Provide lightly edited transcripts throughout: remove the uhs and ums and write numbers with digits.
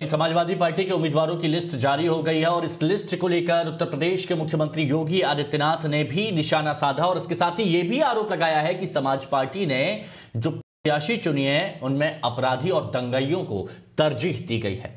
Samajwadi party के उम्मीदवारों की लिस्ट जारी हो गई है और इस लिस्ट को लेकर उत्तर प्रदेश के मुख्यमंत्री योगी आदित्यनाथ ने भी निशाना साधा और इसके साथ ही यह भी आरोप लगाया है कि समाज पार्टी ने जो प्रत्याशी चुनी है उनमें अपराधी और दंगाइयों को तरजीह दी गई है।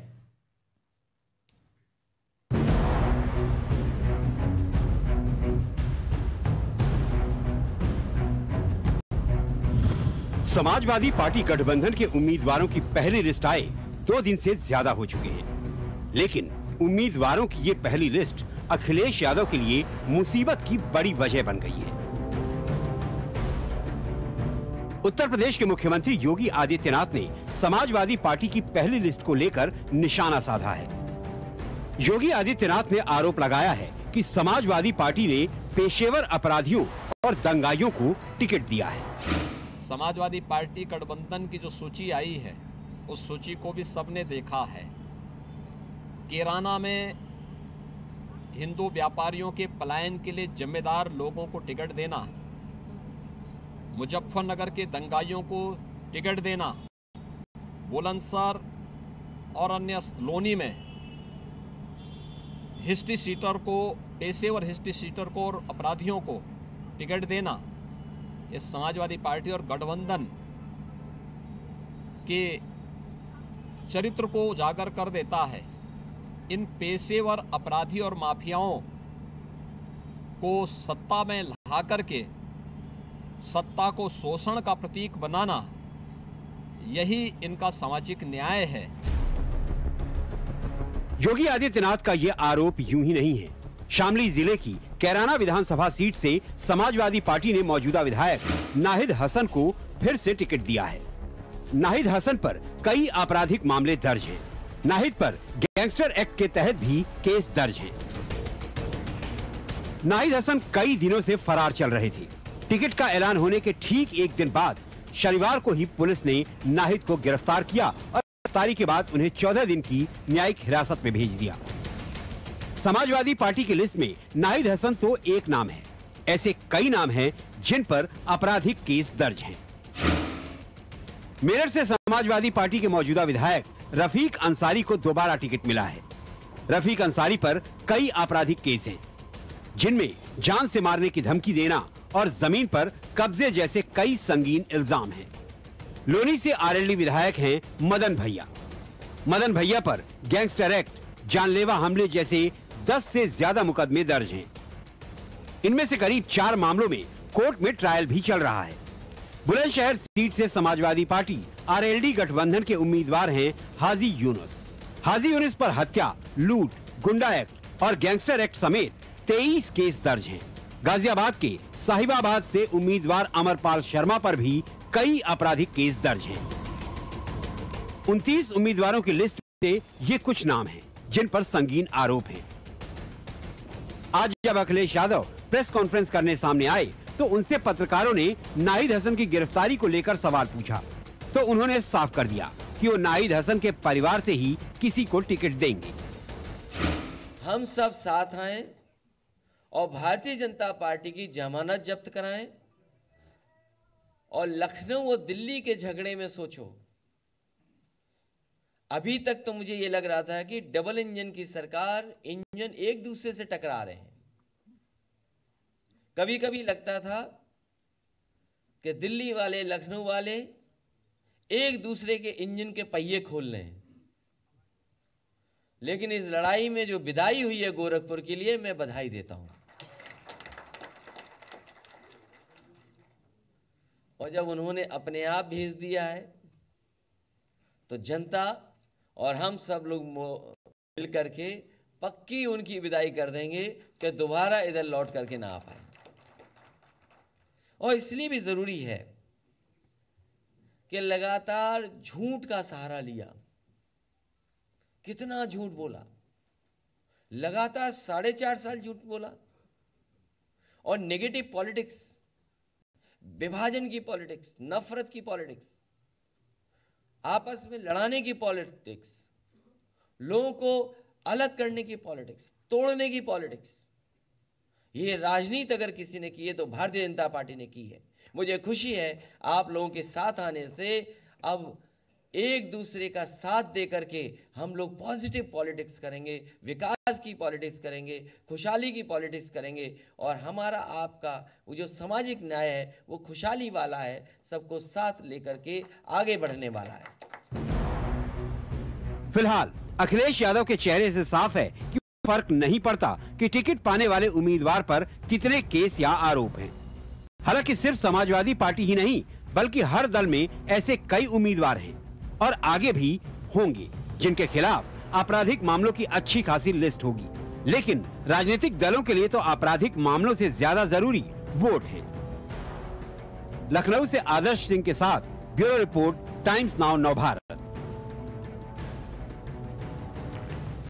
समाजवादी पार्टी गठबंधन के उम्मीदवारों की पहली लिस्ट आए 2 दिन से ज्यादा हो चुके हैं, लेकिन उम्मीदवारों की ये पहली लिस्ट अखिलेश यादव के लिए मुसीबत की बड़ी वजह बन गई है। उत्तर प्रदेश के मुख्यमंत्री योगी आदित्यनाथ ने समाजवादी पार्टी की पहली लिस्ट को लेकर निशाना साधा है। योगी आदित्यनाथ ने आरोप लगाया है कि समाजवादी पार्टी ने पेशेवर अपराधियों और दंगाइयों को टिकट दिया है। समाजवादी पार्टी गठबंधन की जो सूची आई है उस सूची को भी सबने देखा है। कैराना में हिंदू व्यापारियों के पलायन के लिए जिम्मेदार लोगों को टिकट देना, मुजफ्फरनगर के दंगाइयों को टिकट देना, बुलंदशहर और अन्य लोनी में हिस्ट्री सीटर को, पेशेवर हिस्ट्री सीटर को और अपराधियों को टिकट देना, इस समाजवादी पार्टी और गठबंधन के चरित्र को उजागर कर देता है। इन पेशेवर अपराधी और माफियाओं को सत्ता में ला करके सत्ता को शोषण का प्रतीक बनाना, यही इनका सामाजिक न्याय है। योगी आदित्यनाथ का यह आरोप यूं ही नहीं है। शामली जिले की कैराना विधानसभा सीट से समाजवादी पार्टी ने मौजूदा विधायक नाहिद हसन को फिर से टिकट दिया है। नाहिद हसन पर कई आपराधिक मामले दर्ज हैं। नाहिद पर गैंगस्टर एक्ट के तहत भी केस दर्ज हैं। नाहिद हसन कई दिनों से फरार चल रहे थे। टिकट का ऐलान होने के ठीक एक दिन बाद शनिवार को ही पुलिस ने नाहिद को गिरफ्तार किया और गिरफ्तारी के बाद उन्हें 14 दिन की न्यायिक हिरासत में भेज दिया। समाजवादी पार्टी की लिस्ट में नाहिद हसन तो एक नाम है, ऐसे कई नाम हैं जिन पर आपराधिक केस दर्ज हैं। मेरठ से समाजवादी पार्टी के मौजूदा विधायक रफीक अंसारी को दोबारा टिकट मिला है। रफीक अंसारी पर कई आपराधिक केस हैं, जिनमें जान से मारने की धमकी देना और जमीन पर कब्जे जैसे कई संगीन इल्जाम हैं। लोनी से आरएलडी विधायक हैं मदन भैया। मदन भैया पर गैंगस्टर एक्ट, जानलेवा हमले जैसे 10 से ज्यादा मुकदमे दर्ज हैं। इनमें से करीब 4 मामलों में कोर्ट में ट्रायल भी चल रहा है। बुलंदशहर सीट से समाजवादी पार्टी आरएलडी गठबंधन के उम्मीदवार हैं हाजी यूनुस। हाजी यूनुस पर हत्या, लूट, गुंडा एक्ट और गैंगस्टर एक्ट समेत 23 केस दर्ज हैं। गाजियाबाद के साहिबाबाद से उम्मीदवार अमरपाल शर्मा पर भी कई आपराधिक केस दर्ज हैं। 29 उम्मीदवारों की लिस्ट से ये कुछ नाम हैं जिन पर संगीन आरोप हैं। आज जब अखिलेश यादव प्रेस कॉन्फ्रेंस करने सामने आए तो उनसे पत्रकारों ने नाहिद हसन की गिरफ्तारी को लेकर सवाल पूछा, तो उन्होंने साफ कर दिया कि वो नाहिद हसन के परिवार से ही किसी को टिकट देंगे। हम सब साथ आए और भारतीय जनता पार्टी की जमानत जब्त कराएं और लखनऊ और दिल्ली के झगड़े में सोचो, अभी तक तो मुझे यह लग रहा था कि डबल इंजन की सरकार, इंजन एक दूसरे से टकरा रहे हैं। कभी कभी लगता था कि दिल्ली वाले, लखनऊ वाले एक दूसरे के इंजन के पहिए खोल रहे हैं। लेकिन इस लड़ाई में जो विदाई हुई है गोरखपुर के लिए, मैं बधाई देता हूं। और जब उन्होंने अपने आप भेज दिया है तो जनता और हम सब लोग मिल करके पक्की उनकी विदाई कर देंगे कि दोबारा इधर लौट करके ना आ पाए। और इसलिए भी जरूरी है कि लगातार झूठ का सहारा लिया। कितना झूठ बोला, लगातार 4.5 साल झूठ बोला। और नेगेटिव पॉलिटिक्स, विभाजन की पॉलिटिक्स, नफरत की पॉलिटिक्स, आपस में लड़ाने की पॉलिटिक्स, लोगों को अलग करने की पॉलिटिक्स, तोड़ने की पॉलिटिक्स, ये राजनीति अगर किसी ने की है तो भारतीय जनता पार्टी ने की है। मुझे खुशी है आप लोगों के साथ आने से अब एक दूसरे का साथ दे करके हम लोग पॉजिटिव पॉलिटिक्स करेंगे, विकास की पॉलिटिक्स करेंगे, खुशहाली की पॉलिटिक्स करेंगे और हमारा आपका वो जो सामाजिक न्याय है वो खुशहाली वाला है, सबको साथ लेकर के आगे बढ़ने वाला है। फिलहाल अखिलेश यादव के चेहरे से साफ है कि फर्क नहीं पड़ता कि टिकट पाने वाले उम्मीदवार पर कितने केस या आरोप हैं। हालांकि सिर्फ समाजवादी पार्टी ही नहीं बल्कि हर दल में ऐसे कई उम्मीदवार हैं और आगे भी होंगे जिनके खिलाफ आपराधिक मामलों की अच्छी खासी लिस्ट होगी। लेकिन राजनीतिक दलों के लिए तो आपराधिक मामलों से ज्यादा जरूरी वोट है। लखनऊ से आदर्श सिंह के साथ bureau report, times now Navbharat.